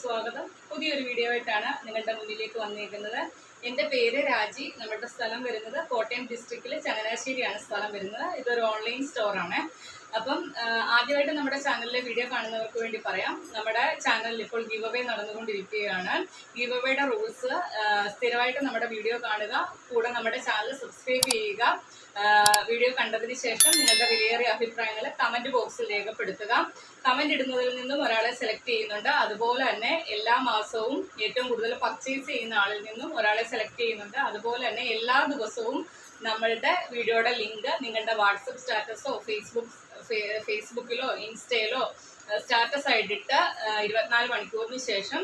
സ്വാഗതം. പുതിയൊരു വീഡിയോ ആയിട്ടാണ് നിങ്ങളുടെ മുന്നിലേക്ക് വന്നിരിക്കുന്നത്. എൻ്റെ പേര് രാജി. നമ്മുടെ സ്ഥലം വരുന്നത് കോട്ടയം ഡിസ്ട്രിക്റ്റിൽ ചങ്ങനാശ്ശേരിയാണ് സ്ഥലം വരുന്നത്. ഇതൊരു ഓൺലൈൻ സ്റ്റോറാണ്. അപ്പം ആദ്യമായിട്ട് നമ്മുടെ ചാനലിലെ വീഡിയോ കാണുന്നവർക്ക് വേണ്ടി പറയാം, നമ്മുടെ ചാനലിൽ ഇപ്പോൾ ഗിവ് അവേ നടന്നുകൊണ്ടിരിക്കുകയാണ്. ഗിവ് അവേയുടെ റൂൾസ്: സ്ഥിരമായിട്ട് നമ്മുടെ വീഡിയോ കാണുക, കൂടെ നമ്മുടെ ചാനൽ സബ്സ്ക്രൈബ് ചെയ്യുക. വീഡിയോ കണ്ടതിന് ശേഷം നിങ്ങളുടെ വിലയേറിയ അഭിപ്രായങ്ങൾ കമൻറ്റ് ബോക്സിൽ രേഖപ്പെടുത്തുക. കമൻറ്റ് ഇടുന്നതിൽ നിന്നും ഒരാളെ സെലക്ട് ചെയ്യുന്നുണ്ട്. അതുപോലെ തന്നെ എല്ലാ മാസവും ഏറ്റവും കൂടുതൽ പർച്ചേസ് ചെയ്യുന്ന ആളിൽ നിന്നും ഒരാളെ സെലക്ട് ചെയ്യുന്നുണ്ട്. അതുപോലെ തന്നെ എല്ലാ ദിവസവും നമ്മളുടെ വീഡിയോയുടെ ലിങ്ക് നിങ്ങളുടെ വാട്സപ്പ് സ്റ്റാറ്റസോ ഫേസ്ബുക്കിലോ ഇൻസ്റ്റയിലോ സ്റ്റാറ്റസ് ആയിട്ടിട്ട് 24 മണിക്കൂറിന് ശേഷം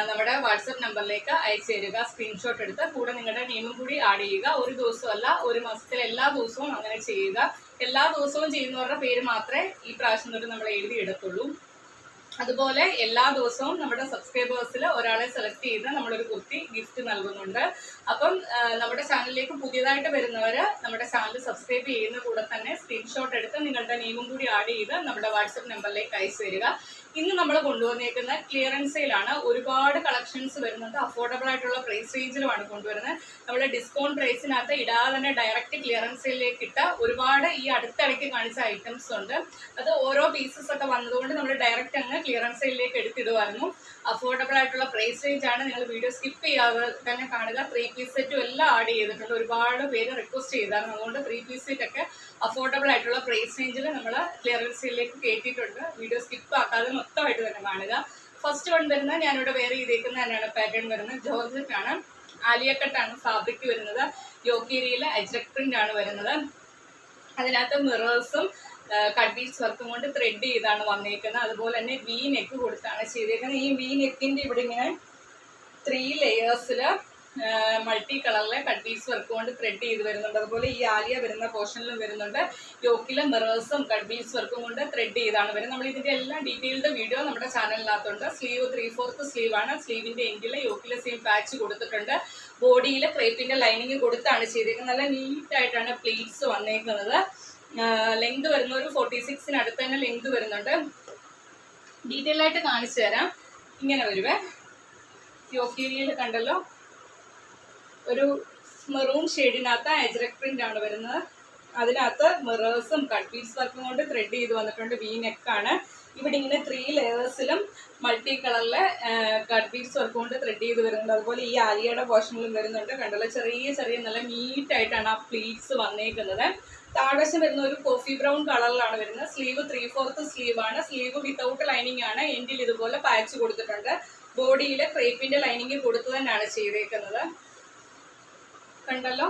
നമ്മുടെ വാട്സപ്പ് നമ്പറിലേക്ക് അയച്ചു തരിക. സ്ക്രീൻഷോട്ട് എടുത്ത് കൂടെ നിങ്ങളുടെ നെയിമും കൂടി ആഡ് ചെയ്യുക. ഒരു ദിവസമല്ല, ഒരു മാസത്തിൽ എല്ലാ ദിവസവും അങ്ങനെ ചെയ്യുക. എല്ലാ ദിവസവും ചെയ്യുന്നവരുടെ പേര് മാത്രമേ ഈ പ്രാവശ്യം തൊട്ട് നമ്മൾ എഴുതിയിടത്തുള്ളൂ. അതുപോലെ എല്ലാ ദിവസവും നമ്മുടെ സബ്സ്ക്രൈബേഴ്സിൽ ഒരാളെ സെലക്ട് ചെയ്ത് നമ്മളൊരു കുർത്തി ഗിഫ്റ്റ് നൽകുന്നുണ്ട്. അപ്പം നമ്മുടെ ചാനലിലേക്ക് പുതിയതായിട്ട് വരുന്നവർ നമ്മുടെ ചാനൽ സബ്സ്ക്രൈബ് ചെയ്യുന്ന കൂടെ തന്നെ സ്ക്രീൻഷോട്ട് എടുത്ത് നിങ്ങളുടെ നെയിമും കൂടി ആഡ് ചെയ്ത് നമ്മുടെ വാട്സപ്പ് നമ്പറിലേക്ക് അയച്ചു തരിക. ഇന്ന് നമ്മൾ കൊണ്ടുവന്നേക്കുന്ന ക്ലിയറൻസ് സെയിലാണ്. ഒരുപാട് കളക്ഷൻസ് വരുന്നുണ്ട്. അഫോർഡബിൾ ആയിട്ടുള്ള പ്രൈസ് റേഞ്ചിലുമാണ് കൊണ്ടുവരുന്നത്. നമ്മൾ ഡിസ്കൗണ്ട് പ്രൈസിനകത്ത് ഇടാതെ തന്നെ ഡയറക്റ്റ് ക്ലിയറൻസ് സെയിലേക്ക് ഇട്ട ഒരുപാട് ഈ അടുത്തിടയ്ക്ക് കാണിച്ച ഐറ്റംസ് ഉണ്ട്. അത് ഓരോ പീസസ് ഒക്കെ വന്നതുകൊണ്ട് നമ്മൾ ഡയറക്റ്റ് അങ്ങ് ക്ലിയറൻസ് സെയിലേക്ക് എടുത്തിടുമായിരുന്നു. അഫോർഡബിൾ ആയിട്ടുള്ള പ്രൈസ് റേഞ്ച് ആണ്. നിങ്ങൾ വീഡിയോ സ്കിപ്പ് ചെയ്യാതെ തന്നെ കാണുക. 3 പീസ് സെറ്റും എല്ലാം ആഡ് ചെയ്തിട്ടുണ്ട്. ഒരുപാട് പേര് റിക്വസ്റ്റ് ചെയ്തായിരുന്നു. അതുകൊണ്ട് 3 പീസ് സെറ്റ് ഒക്കെ അഫോർഡബിൾ ആയിട്ടുള്ള പ്രൈസ് റേഞ്ചിൽ നമ്മൾ ക്ലിയറൻസ് സെയിലേക്ക് കയറ്റിയിട്ടുണ്ട്. വീഡിയോ സ്കിപ്പ് ആക്കാതെ മൊത്തമായിട്ട് തന്നെ കാണുക. ഫസ്റ്റ് വൺ വരുന്നത് ഞാനിവിടെ വെയർ ചെയ്തേക്കുന്ന തന്നെയാണ് പാറ്റേൺ വരുന്നത്. ജോർജറ്റ് ആണ്, ആലിയക്കട്ടാണ് ഫാബ്രിക് വരുന്നത്. യോക്കേരിയിൽ അജ്രക് പ്രിന്റ് ആണ് വരുന്നത്. അതിനകത്ത് മിറേഴ്സും കട്ട് ബീഡ്സ് വർക്കും കൊണ്ട് ത്രെഡ് ചെയ്താണ് വന്നേക്കുന്നത്. അതുപോലെ തന്നെ വി നെക്ക് കൊടുത്താണ് ചെയ്തേക്കുന്നത്. ഈ വി നെക്കിൻ്റെ ഇവിടെ ഇങ്ങനെ 3 ലെയേഴ്സിൽ മൾട്ടി കളറിലെ കട്ട് ബീഡ്സ് വർക്ക് കൊണ്ട് ത്രെഡ് ചെയ്ത് വരുന്നുണ്ട്. അതുപോലെ ഈ ആലിയ വരുന്ന പോർഷനിലും വരുന്നുണ്ട്. യോക്കിലെ മിറേഴ്സും കട്ട് ബീഡ്സ് വർക്കും കൊണ്ട് ത്രെഡ് ചെയ്താണ് വരുന്നത്. നമ്മൾ ഇതിൻ്റെ എല്ലാം ഡീറ്റെയിൽഡ് വീഡിയോ നമ്മുടെ ചാനലിനകത്തുണ്ട്. സ്ലീവ് 3/4 സ്ലീവാണ്. സ്ലീവിൻ്റെ എൻഡിൽ യോക്കിലെ സെയിം പാച്ച് കൊടുത്തിട്ടുണ്ട്. ബോഡിയിൽ ക്രേപ്പിൻ്റെ ലൈനിങ് കൊടുത്താണ് ചെയ്തേക്കുന്നത്. നല്ല നീറ്റായിട്ടാണ് പ്ലീറ്റ്സ് വന്നേക്കുന്നത്. ലെങ്ത് വരുന്ന ഒരു 46-നടുത്ത് തന്നെ ലെങ്ത് വരുന്നുണ്ട്. ഡീറ്റെയിൽ ആയിട്ട് കാണിച്ചു തരാം. ഇങ്ങനെ വരുവേ. യോക്കേരിയയിൽ കണ്ടല്ലോ, ഒരു മെറൂൺ ഷെയ്ഡിനകത്ത് അജ്രക് പ്രിന്റ് ആണ് വരുന്നത്. അതിനകത്ത് മിറേഴ്സും കട്ട് ബീഡ്സ് വർക്കും കൊണ്ട് ത്രെഡ് ചെയ്ത് വന്നിട്ടുണ്ട്. വി നെക്കാണ്. ഇവിടെ ഇങ്ങനെ 3 ലെയേഴ്സിലും മൾട്ടി കളറിലെ കട്ട് ബീഡ്സ് വർക്ക് കൊണ്ട് ത്രെഡ് ചെയ്ത് വരുന്നുണ്ട്. അതുപോലെ ഈ ആലിയയുടെ പോർഷനിലും വരുന്നുണ്ട്. കണ്ടല്ലോ, ചെറിയ ചെറിയ നല്ല നീറ്റായിട്ടാണ് ആ പ്ലീറ്റ്സ് വന്നേക്കുന്നത്. താഴ്വശം വരുന്ന ഒരു കോഫി ബ്രൗൺ കളറിലാണ് വരുന്നത്. സ്ലീവ് 3/4 സ്ലീവാണ്. സ്ലീവ് വിത്തൗട്ട് ലൈനിങ് ആണ്. എൻഡിൽ ഇതുപോലെ പാച്ച് കൊടുത്തിട്ടുണ്ട്. ബോഡിയിൽ ക്രേപ്പിന്റെ ലൈനിങ് കൊടുത്തു തന്നെയാണ് ചെയ്തേക്കുന്നത്. കണ്ടല്ലോ,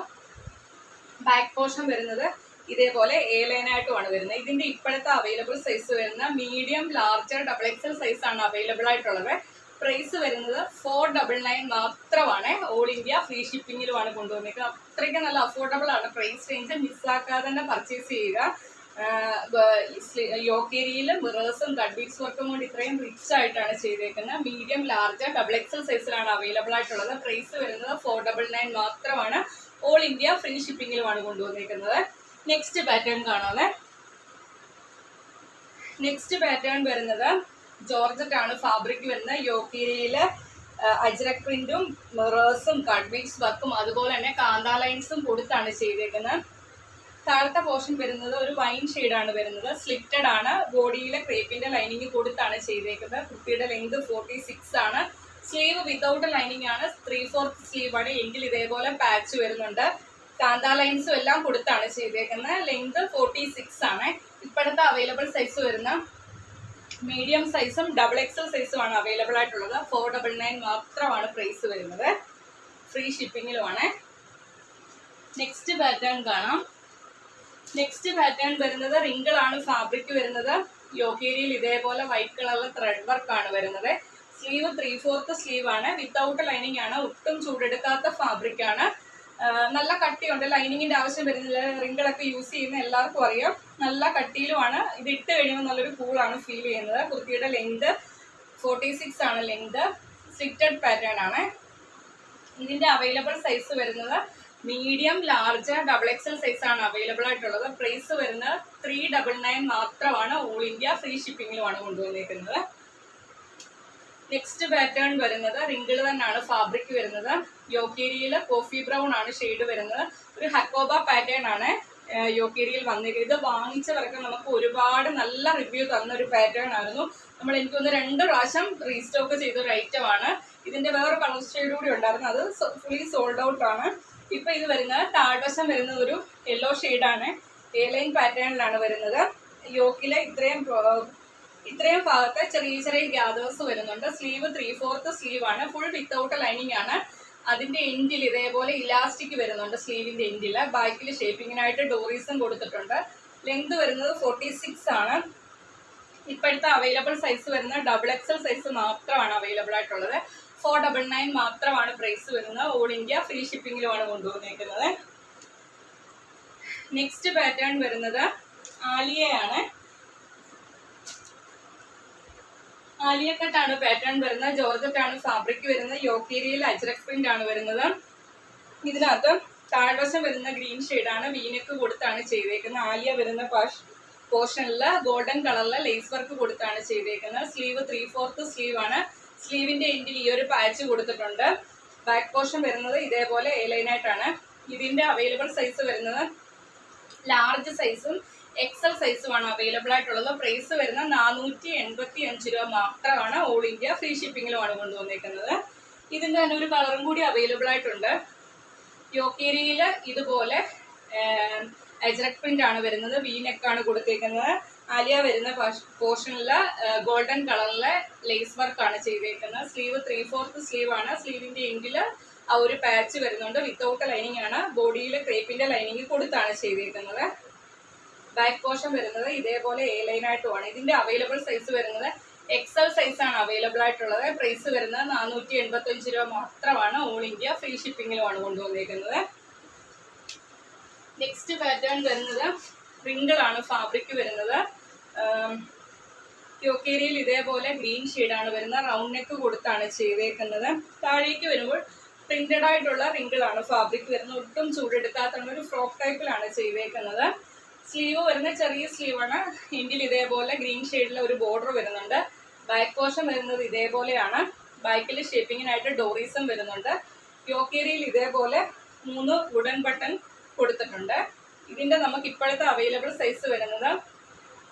ബാക്ക് പോർഷൻ വരുന്നത് ഇതേപോലെ A ലൈനായിട്ടുമാണ് വരുന്നത്. ഇതിന്റെ ഇപ്പോഴത്തെ അവൈലബിൾ സൈസ് വരുന്ന മീഡിയം, ലാർജ്, XXL സൈസ് ആണ് അവൈലബിൾ ആയിട്ടുള്ളത്. പ്രൈസ് വരുന്നത് 499 മാത്രമാണ്. ഓൾ ഇന്ത്യ ഫ്രീ ഷിപ്പിങ്ങിലുമാണ് കൊണ്ടുവന്നിരിക്കുന്നത്. അത്രയ്ക്ക് നല്ല അഫോർഡബിൾ ആണ്. പ്രൈസ് റേഞ്ച് മിസ്സാക്കാതെ തന്നെ പർച്ചേസ് ചെയ്യുക. യോക്കേരിയിൽ മിറേഴ്സും കട്ട് ബീഡ്സ് വർക്കും കൊണ്ട് ഇത്രയും റിച്ച് ആയിട്ടാണ് ചെയ്തേക്കുന്നത്. മീഡിയം, ലാർജ്, XXL സൈസിലാണ് അവൈലബിൾ ആയിട്ടുള്ളത്. പ്രൈസ് വരുന്നത് 499 മാത്രമാണ്. ഓൾ ഇന്ത്യ ഫ്രീ ഷിപ്പിങ്ങിലുമാണ് കൊണ്ടുവന്നിരിക്കുന്നത്. നെക്സ്റ്റ് പാറ്റേൺ കാണാതെ. നെക്സ്റ്റ് പാറ്റേൺ വരുന്നത് ജോർജറ്റ് ആണ് ഫാബ്രിക് വരുന്നത്. യോക്കേരിയില് അജ്രക് പ്രിന്റും മിറേഴ്സും കട്ട് ബീഡ്സ് വർക്കും അതുപോലെ തന്നെ കാന്ത ലൈൻസും കൊടുത്താണ് ചെയ്തേക്കുന്നത്. താഴത്തെ പോർഷൻ വരുന്നത് ഒരു വൈൻ ഷെയ്ഡാണ് വരുന്നത്. സ്ലിറ്റഡ് ആണ്. ബോഡിയിലെ ക്രേപ്പിന്റെ ലൈനിങ് കൊടുത്താണ് ചെയ്തേക്കുന്നത്. കുർത്തിയുടെ ലെങ്ത് 46 ആണ്. സ്ലീവ് വിത്തൗട്ട് ലൈനിങ് ആണ്. 3/4 സ്ലീവ് ആണ്. എങ്കിൽ ഇതേപോലെ പാച്ച് വരുന്നുണ്ട്. കാന്ത ലൈൻസും എല്ലാം കൊടുത്താണ് ചെയ്തേക്കുന്നത്. ലെങ്ത് 46 ആണ്. ഇപ്പോഴത്തെ അവൈലബിൾ സൈസ് വരുന്ന മീഡിയം സൈസും XXL സൈസും ആണ് അവൈലബിൾ ആയിട്ടുള്ളത്. 499 മാത്രമാണ് പ്രൈസ് വരുന്നത്. ഫ്രീ ഷിപ്പിങ്ങിലുമാണ്. നെക്സ്റ്റ് പാറ്റേൺ കാണാം. നെക്സ്റ്റ് പാറ്റേൺ വരുന്നത് റിങ്കിൾ ആണ് ഫാബ്രിക് വരുന്നത്. യോക്കേരിയിൽ ഇതേപോലെ വൈറ്റ് കളറിലെ ത്രെഡ് വർക്ക് ആണ് വരുന്നത്. സ്ലീവ് 3/4 സ്ലീവ് ആണ്. വിത്തൗട്ട് ലൈനിങ് ആണ്. ഒട്ടും ചൂടെടുക്കാത്ത ഫാബ്രിക് ആണ്. നല്ല കട്ടിയുണ്ട്. ലൈനിങ്ങിന്റെ ആവശ്യം വരുന്നില്ല. റിങ്കിളൊക്കെ യൂസ് ചെയ്യുന്ന എല്ലാവർക്കും അറിയാം. നല്ല കട്ടിയിലുമാണ്. ഇത് ഇട്ട് കഴിയുമ്പോൾ നല്ലൊരു കൂളാണ് ഫീൽ ചെയ്യുന്നത്. കുർത്തിയുടെ ലെങ്ത് 46 ആണ്. ലെങ്ത് സ്ലിറ്റഡ് പാറ്റേൺ ആണ്. ഇതിന്റെ അവൈലബിൾ സൈസ് വരുന്നത് മീഡിയം, ലാർജ്, XXL സൈസ് ആണ് അവൈലബിൾ ആയിട്ടുള്ളത്. പ്രൈസ് വരുന്നത് 399 മാത്രമാണ്. ഓൾ ഇന്ത്യ ഫ്രീ ഷിപ്പിങ്ങിലുമാണ് കൊണ്ടുവന്നിരിക്കുന്നത്. നെക്സ്റ്റ് പാറ്റേൺ വരുന്നത് റിങ്കിൾ തന്നെയാണ് ഫാബ്രിക് വരുന്നത്. യോക്കേരിയിൽ കോഫി ബ്രൗൺ ആണ് ഷെയ്ഡ് വരുന്നത്. ഒരു ഹക്കോബ പാറ്റേൺ ആണ് യോക്കേരിയിൽ വന്നിരിക്കുന്നത്. ഇത് വാങ്ങിച്ചവർക്ക് നമുക്ക് ഒരുപാട് നല്ല റിവ്യൂ തന്ന ഒരു പാറ്റേൺ ആയിരുന്നു. നമ്മൾ എനിക്കൊന്ന് 2 പ്രാവശ്യം റീസ്റ്റോക്ക് ചെയ്ത ഒരു ഐറ്റമാണ്. ഇതിന്റെ വേറെ കളർ ഷെയ്ഡ് കൂടി ഉണ്ടായിരുന്നു, അത് ഫുള്ളി സോൾഡ് ഔട്ട് ആണ്. ഇപ്പൊ ഇത് വരുന്നത് താഴ്വശം വരുന്നത് ഒരു യെല്ലോ ഷെയ്ഡാണ്. എ ലൈൻ പാറ്റേണിലാണ് വരുന്നത്. യോക്കിലെ ഇത്രയും ഭാഗത്ത് ചെറിയ ചെറിയ ഗ്യാദേഴ്സ് വരുന്നുണ്ട്. സ്ലീവ് 3/4 സ്ലീവ് ആണ്. ഫുൾ വിത്തൗട്ട് ലൈനിങ് ആണ്. അതിന്റെ എൻഡിൽ ഇതേപോലെ ഇലാസ്റ്റിക് വരുന്നുണ്ട്. സ്ലീവിന്റെ എൻഡിൽ ബാക്കിൽ ഷേപ്പിങ്ങിനായിട്ട് ഡോറീസും കൊടുത്തിട്ടുണ്ട്. ലെങ്ത് വരുന്നത് 46 ആണ്. ഇപ്പോഴത്തെ അവൈലബിൾ സൈസ് വരുന്നത് XXL സൈസ് മാത്രമാണ് അവൈലബിൾ ആയിട്ടുള്ളത്. 499 മാത്രമാണ് പ്രൈസ് വരുന്നത്. ഓൾ ഇന്ത്യ ഫ്രീ ഷിപ്പിംഗിലുമാണ് കൊണ്ടുവന്നിരിക്കുന്നത്. നെക്സ്റ്റ് പാറ്റേൺ വരുന്നത് ആലിയയാണ്. ആലിയ കട്ടാണ് പാറ്റേൺ വരുന്നത്. ജോർജറ്റാണ് ഫാബ്രിക് വരുന്നത്. യോക്കേരിയയിൽ അജ്രക് പ്രിന്റ് ആണ് വരുന്നത്. ഇതിനകത്ത് താഴ്വശം വരുന്ന ഗ്രീൻ ഷെയ്ഡാണ്. വീനക്ക് കൊടുത്താണ് ചെയ്തേക്കുന്നത്. ആലിയ വരുന്ന പോർഷനിൽ ഗോൾഡൻ കളറിലെ ലേസ് വർക്ക് കൊടുത്താണ് ചെയ്തേക്കുന്നത്. സ്ലീവ് 3/4 സ്ലീവ് ആണ്. സ്ലീവിന്റെ എൻഡിൽ ഈ ഒരു പാച്ച് കൊടുത്തിട്ടുണ്ട്. ബാക്ക് പോർഷൻ വരുന്നത് ഇതേപോലെ എ ലൈനായിട്ടാണ്. ഇതിന്റെ അവൈലബിൾ സൈസ് വരുന്നത് ലാർജ് സൈസും XL സൈസുമാണ് അവൈലബിൾ ആയിട്ടുള്ളത്. പ്രൈസ് വരുന്ന 485 രൂപ മാത്രമാണ്. ഓൾ ഇന്ത്യ ഫ്രീ ഷിപ്പിംഗിലുമാണ് കൊണ്ടുവന്നിരിക്കുന്നത്. ഇതിന്റെ തന്നെ ഒരു കളറും കൂടി അവൈലബിൾ ആയിട്ടുണ്ട്. യോക്കേരിയിൽ ഇതുപോലെ അജ്രക് പ്രിന്റ് ആണ് വരുന്നത്. വി നെക്കാണ് കൊടുത്തേക്കുന്നത്. ആലിയ വരുന്ന പോർഷനിൽ ഗോൾഡൻ കളറിലെ ലേസ് വർക്ക് ആണ് ചെയ്തേക്കുന്നത്. സ്ലീവ് 3/4 സ്ലീവ് ആണ്. സ്ലീവിന്റെ എൻഡിൽ ആ ഒരു പാച്ച് വരുന്നുണ്ട്. വിത്തൗട്ട് ലൈനിങ് ആണ്. ബോഡിയിൽ ക്രേപ്പിന്റെ ലൈനിങ് കൊടുത്താണ് ചെയ്തേക്കുന്നത്. ബാക്ക് പോർഷൻ വരുന്നത് ഇതേപോലെ എ ലൈനായിട്ടുമാണ്. ഇതിന്റെ അവൈലബിൾ സൈസ് വരുന്നത് XL സൈസ് ആണ് അവൈലബിൾ ആയിട്ടുള്ളത്. പ്രൈസ് വരുന്നത് 485 രൂപ മാത്രമാണ്. ഓൾ ഇന്ത്യ ഫ്രീ ഷിപ്പിംഗിലുമാണ് കൊണ്ടുവന്നിരിക്കുന്നത്. നെക്സ്റ്റ് പാറ്റേൺ വരുന്നത് റിങ്കിൾ ആണ് ഫാബ്രിക് വരുന്നത്. യോക്കേരിയിൽ ഇതേപോലെ ഗ്രീൻ ഷെയ്ഡാണ് വരുന്നത്. റൗണ്ട് നെക്ക് കൊടുത്താണ് ചെയ്തേക്കുന്നത്. താഴേക്ക് വരുമ്പോൾ പ്രിന്റഡ് ആയിട്ടുള്ള റിങ്കിൾ ആണ് ഫാബ്രിക് വരുന്നത്. ഒട്ടും ചൂടെടുക്കാത്ത ഒരു ഫ്രോക്ക് ടൈപ്പിലാണ് ചെയ്തേക്കുന്നത്. സ്ലീവ് വരുന്ന ചെറിയ സ്ലീവാണ്. എൻഡിൽ ഇതേപോലെ ഗ്രീൻ ഷെയ്ഡിലെ ഒരു ബോർഡർ വരുന്നുണ്ട്. ബാക്ക് പോർഷൻ വരുന്നത് ഇതേപോലെയാണ്. ബാക്കിൽ ഷേപ്പിങ്ങിനായിട്ട് ഡോറീസും വരുന്നുണ്ട്. യോക്കേരിയിൽ ഇതേപോലെ 3 വുഡൻ ബട്ടൺ കൊടുത്തിട്ടുണ്ട്. ഇതിന്റെ നമുക്ക് ഇപ്പോഴത്തെ അവൈലബിൾ സൈസ് വരുന്നത്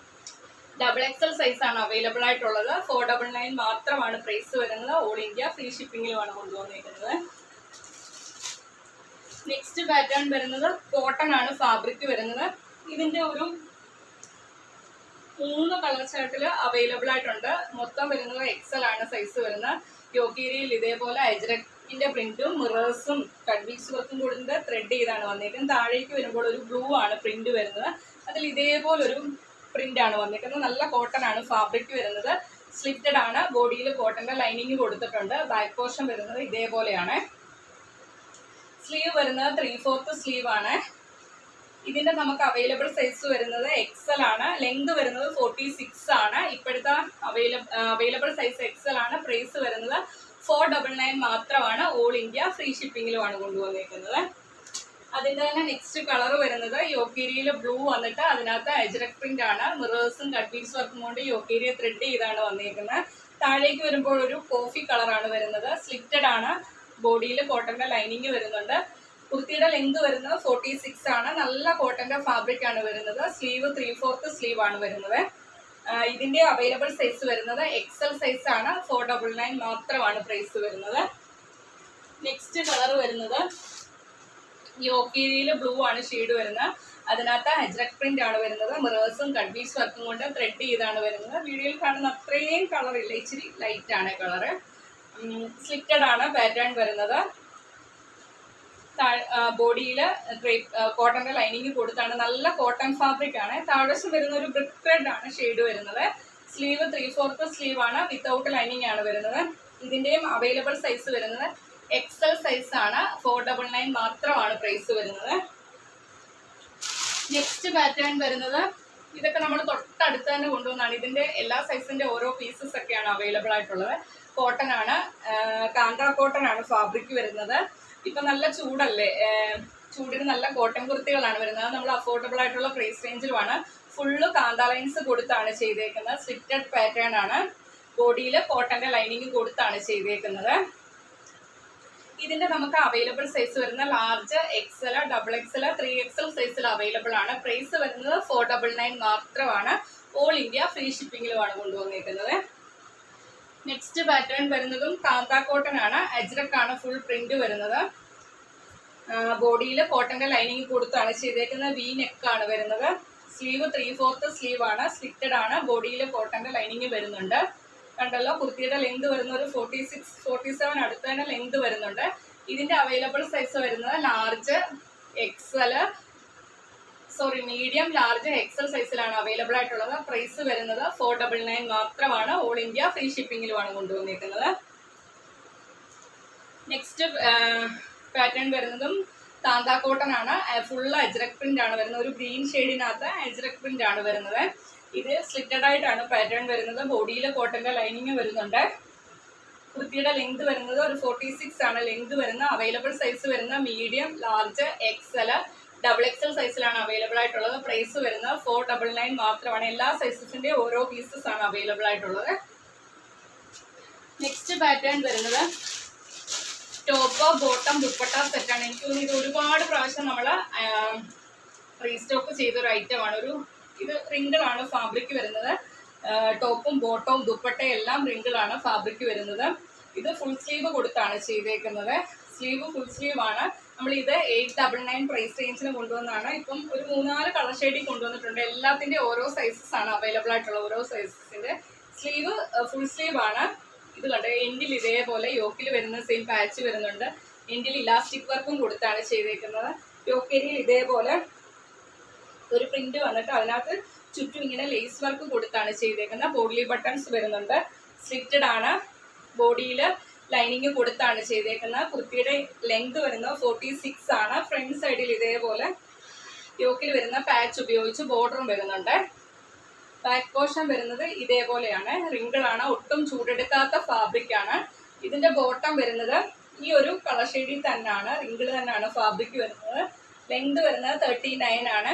XXL സൈസ് ആണ് അവൈലബിൾ ആയിട്ടുള്ളത്. 499 മാത്രമാണ് പ്രൈസ് വരുന്നത്. ഓൾ ഇന്ത്യ ഫ്രീ ഷിപ്പിംഗിലുമാണ് കൊണ്ടുവന്നിരിക്കുന്നത്. നെക്സ്റ്റ് പാറ്റേൺ വരുന്നത് കോട്ടൺ ആണ് ഫാബ്രിക് വരുന്നത്. ഇതിന്റെ ഒരു 3 കളർ ചാർട്ടിൽ അവൈലബിൾ ആയിട്ടുണ്ട്. മൊത്തം വരുന്നത് XL ആണ് സൈസ് വരുന്നത്. യോക്കേരിയിൽ ഇതേപോലെ അജ്രക്കിന്റെ പ്രിന്റും മിറേഴ്സും കഡ്വീസ് വർക്കും കൊടുത്ത് ത്രെഡ് ചെയ്താണ് വന്നിരിക്കുന്നത്. താഴേക്ക് വരുമ്പോൾ ഒരു ബ്ലൂ ആണ് പ്രിന്റ് വരുന്നത്. അതിൽ ഇതേപോലൊരു പ്രിന്റ് ആണ് വന്നിരിക്കുന്നത്. നല്ല കോട്ടൺ ആണ് ഫാബ്രിക് വരുന്നത്. സ്ലിറ്റഡ് ആണ്. ബോഡിയിൽ കോട്ടന്റെ ലൈനിങ് കൊടുത്തിട്ടുണ്ട്. ബാക്ക് പോർഷൻ വരുന്നത് ഇതേപോലെയാണ്. സ്ലീവ് വരുന്നത് 3/4 സ്ലീവ് ആണ്. ഇതിന്റെ നമുക്ക് അവൈലബിൾ സൈസ് വരുന്നത് XL ആണ്. ലെങ്ത് വരുന്നത് 46 ആണ്. ഇപ്പോഴത്തെ അവൈലബിൾ സൈസ് XL ആണ്. പ്രൈസ് വരുന്നത് 499 മാത്രമാണ്. ഓൾ ഇന്ത്യ ഫ്രീ ഷിപ്പിംഗിലുമാണ് കൊണ്ടുവന്നിരിക്കുന്നത്. അതിന്റെ തന്നെ നെക്സ്റ്റ് കളർ വരുന്നത് യോക്കേരിയിൽ ബ്ലൂ വന്നിട്ട് അതിനകത്ത് അജ്രക് പ്രിന്റ് ആണ്. മിറേഴ്സും കട്ട്പീസ് വർക്കും കൊണ്ട് യോക്കേരിയെ ത്രെഡ് ചെയ്താണ് വന്നിരിക്കുന്നത്. താഴേക്ക് വരുമ്പോൾ ഒരു കോഫി കളറാണ് വരുന്നത്. സ്ലിറ്റഡ് ആണ്. ബോഡിയിൽ കോട്ടന്റെ ലൈനിങ് വരുന്നുണ്ട്. കുർത്തിയുടെ ലെങ്ത് വരുന്നത് 46 ആണ്. നല്ല കോട്ടന്റെ ഫാബ്രിക് ആണ് വരുന്നത്. സ്ലീവ് 3/4 സ്ലീവ് ആണ് വരുന്നത്. ഇതിന്റെ അവൈലബിൾ സൈസ് വരുന്നത് XL സൈസ് ആണ്. 499 മാത്രമാണ് പ്രൈസ് വരുന്നത്. നെക്സ്റ്റ് കളർ വരുന്നത് യോക്കേരിയിൽ ബ്ലൂ ആണ് ഷെയ്ഡ് വരുന്നത്. അതിനകത്ത് അജ്രക് പ്രിന്റ് ആണ് വരുന്നത്. മിറേഴ്സും കഡ്വീസ് വർക്കും കൊണ്ട് ത്രെഡ് ചെയ്താണ് വരുന്നത്. വീഡിയോയിൽ കാണുന്ന അത്രയും കളർ ഇല്ല, ഇച്ചിരി ലൈറ്റ് ആണ് കളറ്. സ്ലിറ്റഡ് ആണ് പാറ്റേൺ വരുന്നത്. ബോഡിയിൽ കോട്ടന്റെ ലൈനിങ് കൊടുത്താണ്. നല്ല കോട്ടൺ ഫാബ്രിക് ആണ്. താഴ്വശം വരുന്ന ഒരു ബ്രിക്ക് റെഡ് ആണ് ഷെയ്ഡ് വരുന്നത്. സ്ലീവ് 3/4 സ്ലീവ് ആണ്. വിത്തൗട്ട് ലൈനിങ് ആണ് വരുന്നത്. ഇതിന്റെയും അവൈലബിൾ സൈസ് വരുന്നത് XL സൈസ് ആണ്. 499 മാത്രമാണ് പ്രൈസ് വരുന്നത്. നെക്സ്റ്റ് പാറ്റേൺ വരുന്നത് ഇതൊക്കെ നമ്മൾ തൊട്ടടുത്ത് തന്നെ കൊണ്ടുവന്നാണ്. ഇതിന്റെ എല്ലാ സൈസിന്റെ ഓരോ പീസസ് ഒക്കെയാണ് അവൈലബിൾ ആയിട്ടുള്ളത്. കോട്ടൺ ആണ്. കാന്ത കോട്ടൺ ആണ് ഫാബ്രിക് വരുന്നത്. ഇപ്പൊ നല്ല ചൂടല്ലേ, ചൂടിന് നല്ല കോട്ടൺ കുർത്തികളാണ് വരുന്നത്. നമ്മൾ അഫോർഡബിൾ ആയിട്ടുള്ള പ്രൈസ് റേഞ്ചിലുമാണ്. ഫുള്ള് കാന്ത ലൈൻസ് കൊടുത്താണ് ചെയ്തേക്കുന്നത്. സ്ലിറ്റഡ് പാറ്റേൺ ആണ്. ബോഡിയിൽ കോട്ടന്റെ ലൈനിങ് കൊടുത്താണ് ചെയ്തേക്കുന്നത്. ഇതിന്റെ നമുക്ക് അവൈലബിൾ സൈസ് വരുന്ന large, XL, double XL, 3XL സൈസിൽ അവൈലബിൾ ആണ്. പ്രൈസ് വരുന്നത് 499 മാത്രമാണ്. ഓൾ ഇന്ത്യ ഫ്രീ ഷിപ്പിംഗിലുമാണ് കൊണ്ടുവന്നിരിക്കുന്നത്. നെക്സ്റ്റ് പാറ്റേൺ വരുന്നതും കാന്ത കോട്ടൺ ആണ്. അജ്രക്കാണ് ഫുൾ പ്രിന്റ് വരുന്നത്. ബോഡിയിൽ കോട്ടന്റെ ലൈനിങ് കൊടുത്താണ് ചെയ്തേക്കുന്നത്. വി നെക്കാണ് വരുന്നത്. സ്ലീവ് 3/4 സ്ലീവ് ആണ്. സ്ലിറ്റഡ് ആണ്. ബോഡിയിൽ കോട്ടന്റെ ലൈനിങ് വരുന്നുണ്ട്. കണ്ടല്ലോ, കുർത്തിയുടെ ലെങ്ത് വരുന്ന ഒരു 46-47 അടുത്ത് തന്നെ ലെങ്ത് വരുന്നുണ്ട്. ഇതിന്റെ അവൈലബിൾ സൈസ് വരുന്നത് large, XL, medium, large, XL സൈസിലാണ് അവൈലബിൾ ആയിട്ടുള്ളത്. പ്രൈസ് വരുന്നത് 499 മാത്രമാണ്. ഓൾ ഇന്ത്യ ഫ്രീ ഷിപ്പിംഗിലുമാണ് കൊണ്ടുവന്നിരിക്കുന്നത്. നെക്സ്റ്റ് പാറ്റേൺ വരുന്നതും കാന്ത കോട്ടൺ ആണ്. ഫുൾ അജ്രക് പ്രിന്റ് ആണ് വരുന്നത്. ഒരു ഗ്രീൻ ഷെയ്ഡിനകത്ത് അജ്രക് പ്രിന്റ് ആണ് വരുന്നത്. ഇത് സ്ലിറ്റഡ് ആയിട്ടാണ് പാറ്റേൺ വരുന്നത്. ബോഡിയിൽ കോട്ടന്റെ ലൈനിങ് വരുന്നുണ്ട്. കുർത്തിയുടെ ലെങ്ത് വരുന്നത് ഒരു 46 ആണ് ലെങ്ത് വരുന്നത്. അവൈലബിൾ സൈസ് വരുന്ന medium, large, XL, double XL സൈസിലാണ് അവൈലബിൾ ആയിട്ടുള്ളത്. പ്രൈസ് വരുന്നത് 499 മാത്രമാണ്. എല്ലാ സൈസസിന്റെ ഓരോ പീസസ് ആണ് അവൈലബിൾ ആയിട്ടുള്ളത്. നെക്സ്റ്റ് പാറ്റേൺ വരുന്നത് ടോപ്പ്, ബോട്ടം, ദുപ്പട്ട സെറ്റാണ്. എനിക്ക് തോന്നുന്നു ഇത് ഒരുപാട് പ്രാവശ്യം നമ്മൾ റീസ്റ്റോക്ക് ചെയ്തൊരു ഐറ്റമാണ്. ഇത് റിങ്കിളാണ് ഫാബ്രിക് വരുന്നത്. ടോപ്പും ബോട്ടവും ദുപ്പട്ടയും എല്ലാം റിങ്കിളാണ് ഫാബ്രിക് വരുന്നത്. ഇത് ഫുൾ സ്ലീവ് കൊടുത്താണ് ചെയ്തേക്കുന്നത്. സ്ലീവ് ഫുൾ സ്ലീവ് ആണ്. നമ്മൾ ഇത് 899 പ്രൈസ് റേഞ്ചിന് കൊണ്ടുവന്നാണ്. ഇപ്പം ഒരു 3-4 കളർ ഷെയ്ഡിൽ കൊണ്ടുവന്നിട്ടുണ്ട്. എല്ലാത്തിന്റെ ഓരോ സൈസസ് ആണ് അവൈലബിൾ ആയിട്ടുള്ള. ഓരോ സൈസസിന്റെ സ്ലീവ് ഫുൾ സ്ലീവ് ആണ്. ഇത് കണ്ടോ, എൻഡിൽ ഇതേപോലെ യോക്കിൽ വരുന്ന സെയിം പാച്ച് വരുന്നുണ്ട്. എൻഡിൽ ഇലാസ്റ്റിക് വർക്കും കൊടുത്താണ് ചെയ്തേക്കുന്നത്. യോക്കേരിയിൽ ഇതേപോലെ ഒരു പ്രിന്റ് വന്നിട്ട് അതിനകത്ത് ചുറ്റും ഇങ്ങനെ ലേസ് വർക്ക് കൊടുത്താണ് ചെയ്തേക്കുന്നത്. പോഡ്ലി ബട്ടൺസ് വരുന്നുണ്ട്. സ്ലിറ്റഡ് ആണ്. ബോഡിയിൽ ലൈനിങ് കൊടുത്താണ് ചെയ്തേക്കുന്നത്. കുർത്തിയുടെ ലെങ്ത് വരുന്നത് 46 ആണ്. ഫ്രണ്ട് സൈഡിൽ ഇതേപോലെ യോക്കിൽ വരുന്ന പാച്ച് ഉപയോഗിച്ച് ബോർഡറും വരുന്നുണ്ട്. ബാക്ക് പോർഷൻ വരുന്നത് ഇതേപോലെയാണ്. റിങ്കിളാണ്. ഒട്ടും ചൂടെടുക്കാത്ത ഫാബ്രിക് ആണ്. ഇതിന്റെ ബോട്ടം വരുന്നത് ഈ ഒരു കളർ ഷെയ്ഡിൽ തന്നെയാണ്. റിങ്കിൾ തന്നെയാണ് ഫാബ്രിക് വരുന്നത്. ലെങ്ത് വരുന്നത് 39 ആണ്.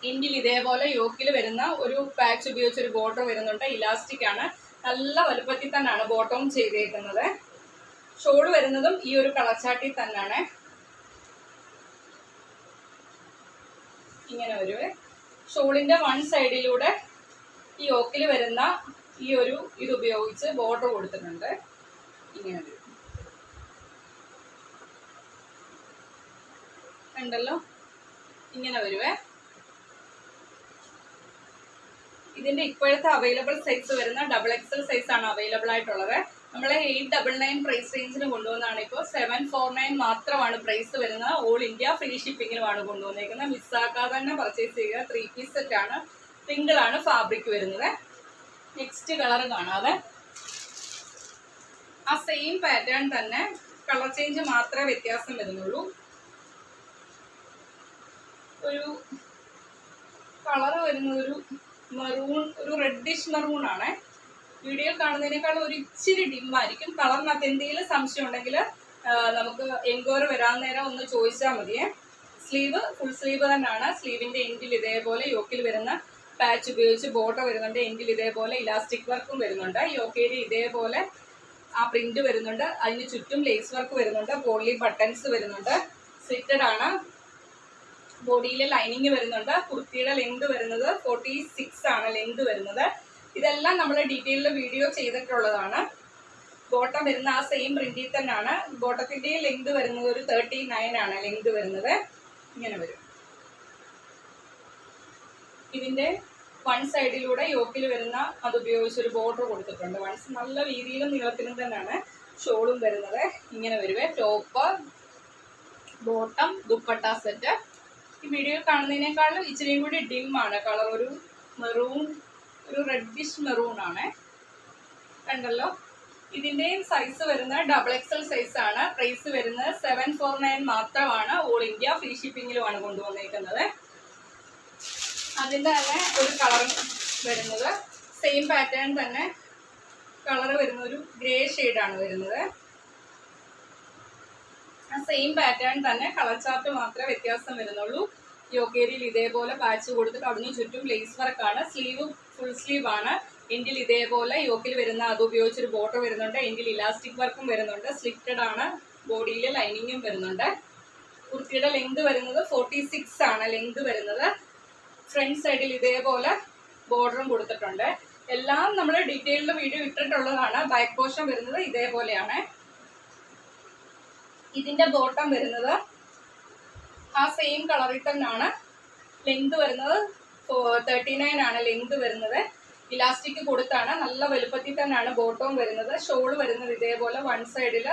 എൻഡിൽ ഇതേപോലെ യോക്കിൽ വരുന്ന ഒരു പാച്ച് ഉപയോഗിച്ച് ഒരു ബോർഡർ വരുന്നുണ്ട്. ഇലാസ്റ്റിക് ആണ്. നല്ല വലുപ്പത്തിൽ തന്നെയാണ് ബോട്ടം ചെയ്തേക്കുന്നത്. ഷോൾ വരുന്നതും ഈ ഒരു കളർ ചാർട്ടിൽ തന്നെയാണ്. ഇങ്ങനെ ഒരു ഷോളിന്റെ വൺ സൈഡിലൂടെ ഈ യോക്കിൽ വരുന്ന ഈ ഒരു ഇത് ഉപയോഗിച്ച് ബോർഡർ കൊടുത്തിട്ടുണ്ട്. ഇങ്ങനെ വരും. കണ്ടല്ലോ, ഇങ്ങനെ വരുവേ. ഇതിന്റെ ഇപ്പോഴത്തെ അവൈലബിൾ സൈസ് വരുന്ന ഡബിൾ എക്സൽ സൈസ് ആണ് അവൈലബിൾ ആയിട്ടുള്ളത്. നമ്മൾ 899 പ്രൈസ് റേഞ്ചിന് കൊണ്ടുവന്നാണ്. ഇപ്പോൾ 749 മാത്രമാണ് പ്രൈസ് വരുന്നത്. ഓൾ ഇന്ത്യ ഫ്രീ ഷിപ്പിങ്ങിലുമാണ് കൊണ്ടുവന്നിരിക്കുന്നത്. മിസ്സാക്കാതെ തന്നെ പർച്ചേസ് ചെയ്യുക. 3 പീസ് സെറ്റ് ആണ്. സിംഗിളാണ് ഫാബ്രിക് വരുന്നത്. നെക്സ്റ്റ് കളർ കാണാതെ ആ സെയിം പാറ്റേൺ തന്നെ, കളർ ചേഞ്ച് മാത്രമേ വ്യത്യാസം വരുന്നുള്ളൂ. ഒരു കളർ വരുന്നത് ഒരു മെറൂൺ, ഒരു റെഡിഷ് മെറൂൺ ആണ്. വീഡിയോ കാണുന്നതിനേക്കാൾ ഒരു ഇച്ചിരി ഡിമ്മായിരിക്കും. കളറിനകത്ത് എന്തെങ്കിലും സംശയം ഉണ്ടെങ്കിൽ നമുക്ക് എൻക്വയറി വരാൻ നേരം ഒന്ന് ചോദിച്ചാൽ മതിയേ. സ്ലീവ് ഫുൾ സ്ലീവ് തന്നെയാണ്. സ്ലീവിന്റെ എൻഡിൽ ഇതേപോലെ യോക്കിൽ വരുന്ന പാച്ച് ഉപയോഗിച്ച് ബോർഡർ വരുന്നുണ്ട്. എൻഡിൽ ഇതേപോലെ ഇലാസ്റ്റിക് വർക്കും വരുന്നുണ്ട്. യോക്കയിൽ ഇതേപോലെ ആ പ്രിന്റ് വരുന്നുണ്ട്. അതിന് ചുറ്റും ലേസ് വർക്ക് വരുന്നുണ്ട്. പോളി ബട്ടൺസ് വരുന്നുണ്ട്. സ്ലിറ്റഡ് ആണ്. ബോഡിയിലെ ലൈനിങ് വരുന്നുണ്ട്. കുർത്തിയുടെ ലെങ്ത് വരുന്നത് 46 ആണ് ലെങ്ത് വരുന്നത്. ഇതെല്ലാം നമ്മൾ ഡീറ്റെയിൽഡ് വീഡിയോ ചെയ്തിട്ടുള്ളതാണ്. ബോട്ടം വരുന്ന ആ സെയിം പ്രിന്റിൽ തന്നെയാണ്. ബോട്ടത്തിന്റെ ലെങ്ത് വരുന്നത് ഒരു 39 ആണ് ലെങ്ത് വരുന്നത്. ഇങ്ങനെ വരും. ഇതിന്റെ വൺ സൈഡിലൂടെ യോക്കിൽ വരുന്ന അത് ഉപയോഗിച്ച് ഒരു ബോർഡർ കൊടുത്തിട്ടുണ്ട്. വൺസ് നല്ല വീതിയിലും നീളത്തിലും തന്നെയാണ് ഷോളും വരുന്നത്. ഇങ്ങനെ വരുവേ. Top, bottom, dupatta set. ഈ വീഡിയോ കാണുന്നതിനേക്കാളും ഇച്ചിരിയും കൂടി ഡിം ആണ് കളർ. ഒരു മെറൂൺ, ഒരു റെഡിഷ് മെറൂൺ ആണ്. കണ്ടല്ലോ. ഇതിന്റെയും സൈസ് വരുന്നത് ഡബിൾ എക്സൽ സൈസ് ആണ്. പ്രൈസ് വരുന്നത് 749 മാത്രമാണ്. ഓൾ ഇന്ത്യ ഫ്രീ ഷിപ്പിംഗിലുമാണ് കൊണ്ടുവന്നിരിക്കുന്നത്. അതിന്റെ തന്നെ ഒരു കളർ വരുന്നത് സെയിം പാറ്റേൺ തന്നെ. കളർ വരുന്ന ഒരു ഗ്രേ ഷെയ്ഡാണ് വരുന്നത്. ആ സെയിം പാറ്റേൺ തന്നെ, കളർ ചാർട്ട് മാത്രമേ വ്യത്യാസം വരുന്നുള്ളൂ. യോക്കേരിയിൽ ഇതേപോലെ പാച്ച് കൊടുത്തിട്ട് അതിന് ചുറ്റും ലേസ് വർക്കാണ്. സ്ലീവ് ഫുൾ സ്ലീവ് ആണ്. എൻഡിൽ ഇതേപോലെ യോക്കിൽ വരുന്ന അത് ഉപയോഗിച്ചൊരു ബോർഡർ വരുന്നുണ്ട്. എൻഡിൽ ഇലാസ്റ്റിക് വർക്കും വരുന്നുണ്ട്. സ്ലിറ്റഡ് ആണ്. ബോഡിയിൽ ലൈനിങ്ങും വരുന്നുണ്ട്. കുർത്തിയുടെ ലെങ്ത് വരുന്നത് 46 ആണ് ലെങ്ത് വരുന്നത്. ഫ്രണ്ട് സൈഡിൽ ഇതേപോലെ ബോർഡറും കൊടുത്തിട്ടുണ്ട്. എല്ലാം നമ്മൾ ഡീറ്റെയിൽഡ് വീഡിയോ ഇട്ടിട്ടുള്ളതാണ്. ബാക്ക് പോർഷൻ വരുന്നത് ഇതേപോലെയാണ്. ഇതിന്റെ ബോട്ടം വരുന്നത് ആ സെയിം കളറിൽ തന്നെയാണ്. ലെങ്ത് വരുന്നത് 39 ആണ് ലെങ്ത് വരുന്നത്. ഇലാസ്റ്റിക് കൊടുത്താണ്. നല്ല വലുപ്പത്തിൽ തന്നെയാണ് ബോട്ടവും വരുന്നത്. ഷോൾ വരുന്നത് ഇതേപോലെ വൺ സൈഡിൽ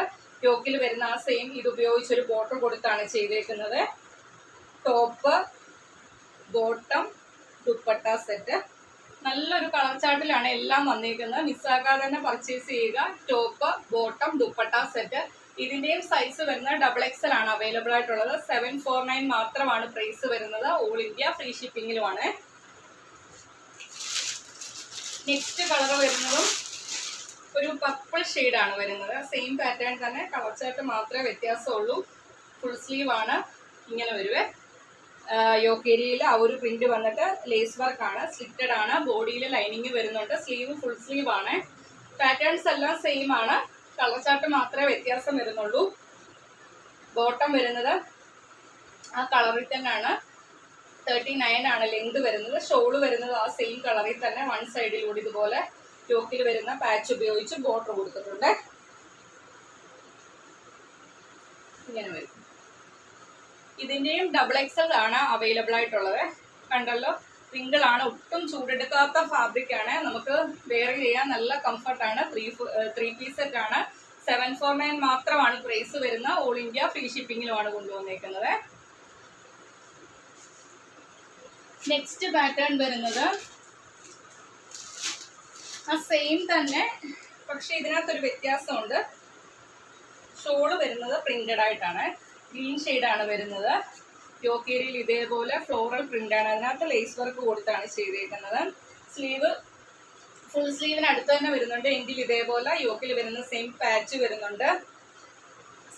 യോക്കിൽ വരുന്ന ആ സെയിം ഇത് ഉപയോഗിച്ചൊരു ബോട്ടം കൊടുത്താണ് ചെയ്തേക്കുന്നത്. Top, bottom, dupatta set. നല്ലൊരു കളർ ചാർട്ടിലാണ് എല്ലാം വന്നിരിക്കുന്നത്. മിസ്സാക്കാതെ തന്നെ പർച്ചേസ് ചെയ്യുക. Top, bottom, dupatta set. ഇതിന്റെയും സൈസ് വരുന്നത് XXL ആണ് അവൈലബിൾ ആയിട്ടുള്ളത്. 749 മാത്രമാണ് പ്രൈസ് വരുന്നത്. ഓൾ ഇന്ത്യ ഫ്രീ ഷിപ്പിംഗിലുമാണ്. നെക്സ്റ്റ് കളർ വരുന്നതും ഒരു പർപ്പിൾ ഷെയ്ഡാണ് വരുന്നത്. സെയിം പാറ്റേൺ തന്നെ, കളർ ചാർട്ട് മാത്രമേ വ്യത്യാസമുള്ളൂ. ഫുൾ സ്ലീവ് ആണ്. ഇങ്ങനെ വരുവേ. യോക്ക് ഏരിയയിൽ ആ ഒരു പ്രിന്റ് വന്നിട്ട് ലേസ് വർക്ക് ആണ്. സ്ലിറ്റഡ് ആണ്. ബോഡിയിൽ ലൈനിങ് വരുന്നുണ്ട്. സ്ലീവ് ഫുൾ സ്ലീവ് ആണ്. പാറ്റേൺസ് എല്ലാം സെയിം ആണ്. കളർ ചാർട്ട് മാത്രമേ വ്യത്യാസം വരുന്നുള്ളൂ. ബോട്ടം വരുന്നത് ആ കളറിൽ തന്നെയാണ്. 39 ആണ് ലെങ്ത് വരുന്നത്. ഷോള് വരുന്നത് ആ സെയിം കളറിൽ തന്നെ വൺ സൈഡിലൂടെ ഇതുപോലെ യോക്കിൽ വരുന്ന പാച്ച് ഉപയോഗിച്ച് ബോർഡർ കൊടുത്തിട്ടുണ്ട്. ഇങ്ങനെ വരും. ഇതിന്റെയും XXL ആണ് അവൈലബിൾ ആയിട്ടുള്ളത്. കണ്ടല്ലോ, സിംഗിൾ ആണ്. ഒട്ടും ചൂടെടുക്കാത്ത ഫാബ്രിക് ആണ്. നമുക്ക് വെയർ ചെയ്യാൻ നല്ല കംഫർട്ടാണ്. 3 പീസ് സെറ്റ് ആണ്. 749 മാത്രമാണ് പ്രൈസ് വരുന്ന. ഓൾ ഇന്ത്യ ഫ്രീ ഷിപ്പിംഗിലുമാണ് കൊണ്ടുവന്നേക്കുന്നത്. നെക്സ്റ്റ് പാറ്റേൺ വരുന്നത് ആ സെയിം തന്നെ, പക്ഷെ ഇതിനകത്തൊരു വ്യത്യാസമുണ്ട്. ഷോള് വരുന്നത് പ്രിന്റഡ് ആയിട്ടാണ്. ഗ്രീൻ ഷെയ്ഡാണ് വരുന്നത്. യോക്ക് ഏരിയയിൽ ഇതേപോലെ ഫ്ലോറൽ പ്രിന്റ് ആണ്. അതിനകത്ത് ലേസ് വർക്ക് കൊടുത്താണ് ചെയ്തേക്കുന്നത്. സ്ലീവ് ഫുൾ സ്ലീവിന് അടുത്ത് തന്നെ വരുന്നുണ്ട്. എൻഡിൽ ഇതേപോലെ യോക്കിൽ വരുന്ന സെയിം പാച്ച് വരുന്നുണ്ട്.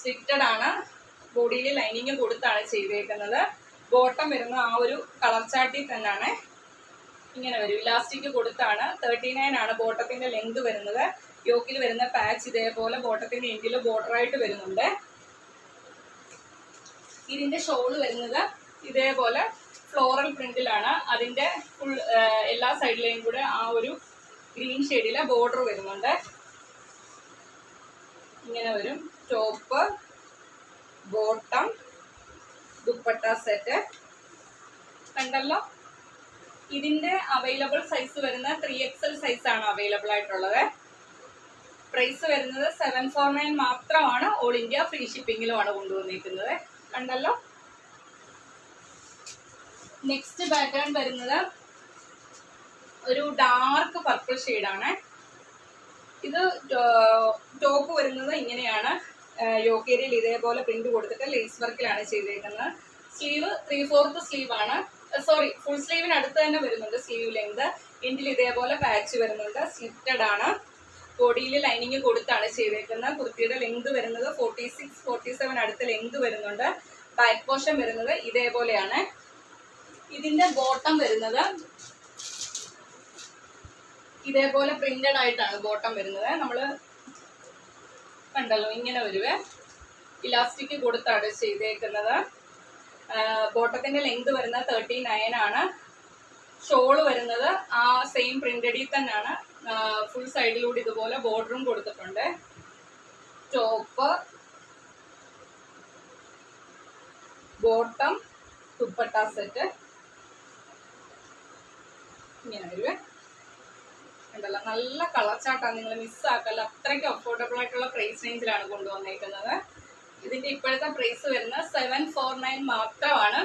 സ്ലിറ്റഡ് ആണ്. ബോഡിയിൽ ലൈനിങ് കൊടുത്താണ് ചെയ്തേക്കുന്നത്. ബോട്ടം വരുന്ന ആ ഒരു കളർ ചാർട്ടിൽ തന്നെയാണ്. ഇങ്ങനെ വരും. ഇലാസ്റ്റിക് കൊടുത്താണ്. 39 ആണ് ബോട്ടത്തിന്റെ ലെങ്ത് വരുന്നത്. യോക്കിൽ വരുന്ന പാച്ച് ഇതേപോലെ ബോട്ടത്തിന്റെ എൻഡിൽ ബോർഡറായിട്ട് വരുന്നുണ്ട്. ഇതിന്റെ ഷോള് വരുന്നത് ഇതേപോലെ ഫ്ലോറൽ പ്രിന്റിലാണ്. അതിന്റെ ഫുൾ എല്ലാ സൈഡിലെയും കൂടെ ആ ഒരു ഗ്രീൻ ഷെയ്ഡിലെ ബോർഡർ വരുന്നുണ്ട്. ഇങ്ങനെ വരും. Top, bottom, dupatta set. കണ്ടല്ലോ, ഇതിന്റെ അവൈലബിൾ സൈസ് വരുന്ന 3XL സൈസ് ആണ് അവൈലബിൾ ആയിട്ടുള്ളത്. പ്രൈസ് വരുന്നത് 749 മാത്രമാണ്. ഓൾ ഇന്ത്യ ഫ്രീ ഷിപ്പിംഗിലുമാണ് കൊണ്ടുവന്നിരിക്കുന്നത്. കണ്ടല്ലോ. നെക്സ്റ്റ് പാറ്റേൺ വരുന്നത് ഒരു ഡാർക്ക് പർപ്പിൾ ഷെയ്ഡാണ്. ഇത് ടോപ്പ് വരുന്നത് ഇങ്ങനെയാണ്. യോക്ക് ഏരിയയിൽ ഇതേപോലെ പ്രിന്റ് കൊടുത്തിട്ട് ലേസ് വർക്കിലാണ് ചെയ്തേക്കുന്നത്. സ്ലീവ് 3/4 സ്ലീവ് ആണ്. സോറി, ഫുൾ സ്ലീവിന് അടുത്ത് തന്നെ വരുന്നുണ്ട് സ്ലീവ് ലെങ്ത്. എൻഡിൽ ഇതേപോലെ പാച്ച് വരുന്നുണ്ട്. സ്ലിറ്റഡ് ആണ്. ബോഡിയിൽ ലൈനിങ് കൊടുത്താണ് ചെയ്തേക്കുന്നത്. കുർത്തിയുടെ ലെങ്ത് വരുന്നത് 46, 47 അടുത്ത് ലെങ്ത് വരുന്നുണ്ട്. ബാക്ക് പോർഷൻ വരുന്നത് ഇതേപോലെയാണ്. ഇതിന്റെ ബോട്ടം വരുന്നത് ഇതേപോലെ പ്രിന്റഡ് ആയിട്ടാണ് ബോട്ടം വരുന്നത്. നമ്മൾ കണ്ടല്ലോ, ഇങ്ങനെ വരുവേ. ഇലാസ്റ്റിക് കൊടുത്താണ് ചെയ്തേക്കുന്നത്. ബോട്ടത്തിന്റെ ലെങ്ത് വരുന്നത് 39 ആണ്. ഷോള് വരുന്നത് ആ സെയിം പ്രിന്റഡിൽ തന്നെയാണ്. ഫുൾ സൈഡിലൂടെ ഇതുപോലെ ബോർഡറും കൊടുത്തിട്ടുണ്ട്. Top, bottom, dupatta set. ഇങ്ങനെ വരുവേ. ഉണ്ടല്ലോ, നല്ല കളർ ചാർട്ടാണ്. നിങ്ങൾ മിസ്സാക്കല്ല. അത്രയ്ക്ക് അഫോർഡബിൾ ആയിട്ടുള്ള പ്രൈസ് റേഞ്ചിലാണ് കൊണ്ടുവന്നേക്കുന്നത്. ഇതിന്റെ ഇപ്പോഴത്തെ പ്രൈസ് വരുന്നത് 749 മാത്രമാണ്.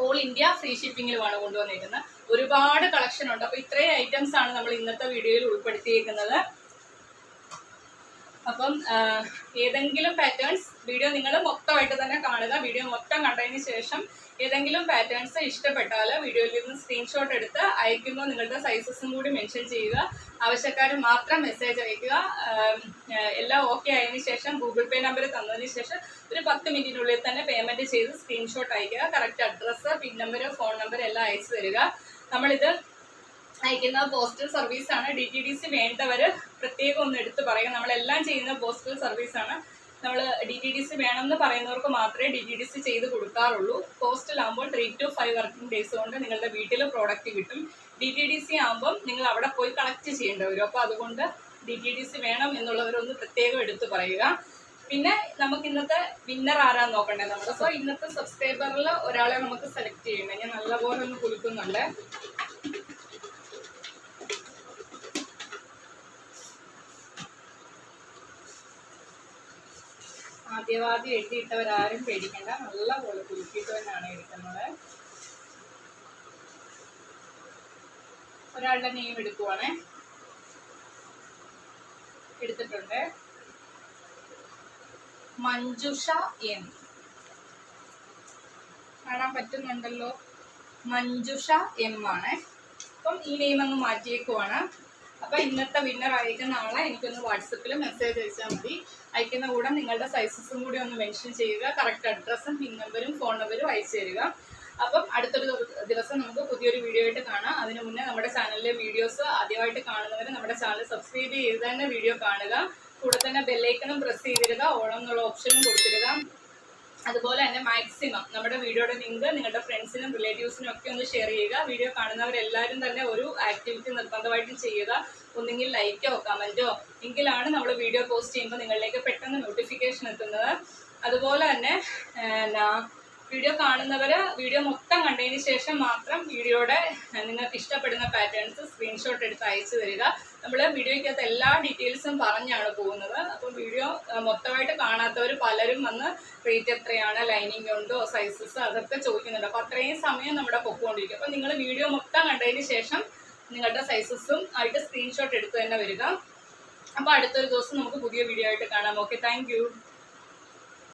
ഓൾ ഇന്ത്യ ഫ്രീ ഷിപ്പിംഗിലുമാണ് കൊണ്ടുവന്നിരിക്കുന്നത്. ഒരുപാട് കളക്ഷൻ ഉണ്ട്. അപ്പോൾ ഇത്രയും ഐറ്റംസ് ആണ് നമ്മൾ ഇന്നത്തെ വീഡിയോയിൽ ഉൾപ്പെടുത്തിയിരിക്കുന്നത്. അപ്പം ഏതെങ്കിലും പാറ്റേൺസ് വീഡിയോ നിങ്ങൾ മൊത്തമായിട്ട് തന്നെ കാണുക. വീഡിയോ മൊത്തം കണ്ടതിന് ശേഷം ഏതെങ്കിലും പാറ്റേൺസ് ഇഷ്ടപ്പെട്ടാൽ വീഡിയോയിൽ നിന്ന് സ്ക്രീൻഷോട്ട് എടുത്ത് അയക്കുമ്പോൾ നിങ്ങളുടെ സൈസസും കൂടി മെൻഷൻ ചെയ്യുക. ആവശ്യക്കാർ മാത്രം മെസ്സേജ് അയക്കുക. എല്ലാം ഓക്കെ ആയതിനു ശേഷം ഗൂഗിൾ പേ നമ്പർ തന്നതിന് ശേഷം ഒരു 10 മിനിറ്റിനുള്ളിൽ തന്നെ പേയ്മെൻറ്റ് ചെയ്ത് സ്ക്രീൻഷോട്ട് അയക്കുക. Correct address, pin number, phone number എല്ലാം അയച്ചു തരിക. നമ്മളിത് അയക്കുന്ന പോസ്റ്റൽ സർവീസാണ്. DTDC വേണ്ടവർ പ്രത്യേകം ഒന്ന് എടുത്ത് പറയുക. നമ്മളെല്ലാം ചെയ്യുന്ന പോസ്റ്റൽ സർവീസാണ്. നമ്മൾ DTDC വേണമെന്ന് പറയുന്നവർക്ക് മാത്രമേ DTDC ചെയ്ത് കൊടുക്കാറുള്ളൂ. പോസ്റ്റലാകുമ്പോൾ 3 to 5 വർക്കിംഗ് ഡേയ്സ് കൊണ്ട് നിങ്ങളുടെ വീട്ടിൽ പ്രോഡക്റ്റ് കിട്ടും. DTDC ആകുമ്പം നിങ്ങൾ അവിടെ പോയി കളക്ട് ചെയ്യേണ്ടി വരും. അപ്പോൾ അതുകൊണ്ട് DTDC വേണം എന്നുള്ളവരൊന്ന് പ്രത്യേകം എടുത്ത് പറയുക. പിന്നെ നമുക്ക് ഇന്നത്തെ വിന്നർ ആരാന്ന് നോക്കണ്ടേ നമ്മൾ. സോ ഇന്നത്തെ സബ്സ്ക്രൈബറിൽ ഒരാളെ നമുക്ക് സെലക്ട് ചെയ്യണം. ഞാൻ നല്ലപോലെ ഒന്ന് കുലുക്കുന്നുണ്ട്. ആദ്യവാദ്യം എഴുതിയിട്ടവരാരും പേടിക്കണ്ട, നല്ലപോലെ കുലുക്കിയിട്ട് തന്നെയാണ് എടുക്കുന്നത്. ഒരാളുടെ നെയിം എടുക്കുവാണേ. എടുത്തിട്ടുണ്ട്. മഞ്ജുഷ എം. കാണാൻ പറ്റുന്നുണ്ടല്ലോ. മഞ്ജുഷ എം ആണ്. അപ്പം ഈ നെയിം അങ്ങ് മാറ്റിയേക്കുവാണ്. അപ്പം ഇന്നത്തെ വിന്നർ അയക്കുന്ന ആളെ എനിക്കൊന്ന് വാട്സപ്പിൽ മെസ്സേജ് അയച്ചാൽ മതി. അയക്കുന്ന കൂടെ നിങ്ങളുടെ സൈസസും കൂടി ഒന്ന് മെൻഷൻ ചെയ്യുക. കറക്റ്റ് അഡ്രസ്സും പിൻ നമ്പരും ഫോൺ നമ്പരും അയച്ചു തരിക. അപ്പം അടുത്തൊരു ദിവസം നമുക്ക് പുതിയൊരു വീഡിയോ ആയിട്ട് കാണാം. അതിനു മുന്നേ നമ്മുടെ ചാനലിലെ വീഡിയോസ് ആദ്യമായിട്ട് കാണുന്നവർ നമ്മുടെ ചാനൽ സബ്സ്ക്രൈബ് ചെയ്ത് തന്നെ വീഡിയോ കാണുക. കൂടെ തന്നെ ബെല്ലൈക്കണും പ്രസ് ചെയ്തിടുക. ഓളം എന്നുള്ള ഓപ്ഷനും കൊടുത്തിടുക. അതുപോലെ തന്നെ മാക്സിമം നമ്മുടെ വീഡിയോയുടെ ലിങ്ക് നിങ്ങളുടെ ഫ്രണ്ട്സിനും റിലേറ്റീവ്സിനും ഒക്കെ ഒന്ന് ഷെയർ ചെയ്യുക. വീഡിയോ കാണുന്നവരെല്ലാവരും തന്നെ ഒരു ആക്ടിവിറ്റി നിർബന്ധമായിട്ടും ചെയ്യുക. ഒന്നെങ്കിൽ ലൈക്കോ കമൻറ്റോ എങ്കിലാണ് നമ്മൾ വീഡിയോ പോസ്റ്റ് ചെയ്യുമ്പോൾ നിങ്ങളിലേക്ക് പെട്ടെന്ന് നോട്ടിഫിക്കേഷൻ എത്തുന്നത്. അതുപോലെ തന്നെ വീഡിയോ കാണുന്നവർ വീഡിയോ മൊത്തം കണ്ടതിന് ശേഷം മാത്രം വീഡിയോയുടെ നിങ്ങൾക്ക് ഇഷ്ടപ്പെടുന്ന പാറ്റേൺസ് സ്ക്രീൻഷോട്ട് എടുത്ത് അയച്ചു തരിക. നമ്മൾ വീഡിയോയ്ക്കകത്ത് എല്ലാ ഡീറ്റെയിൽസും പറഞ്ഞാണ് പോകുന്നത്. അപ്പോൾ വീഡിയോ മൊത്തമായിട്ട് കാണാത്തവർ പലരും വന്ന് റേറ്റ് എത്രയാണ്, ലൈനിങ് ഉണ്ടോ, സൈസസ് അതൊക്കെ ചോദിക്കുന്നുണ്ട്. അപ്പോൾ അത്രയും സമയം നമ്മുടെ പൊക്കോണ്ടിരിക്കും. അപ്പോൾ നിങ്ങൾ വീഡിയോ മൊത്തം കണ്ടതിന് ശേഷം നിങ്ങളുടെ സൈസസും ആയിട്ട് സ്ക്രീൻഷോട്ട് എടുത്ത് തന്നെ വരിക. അപ്പോൾ അടുത്തൊരു ദിവസം നമുക്ക് പുതിയ വീഡിയോ ആയിട്ട് കാണാം. Okay, thank you.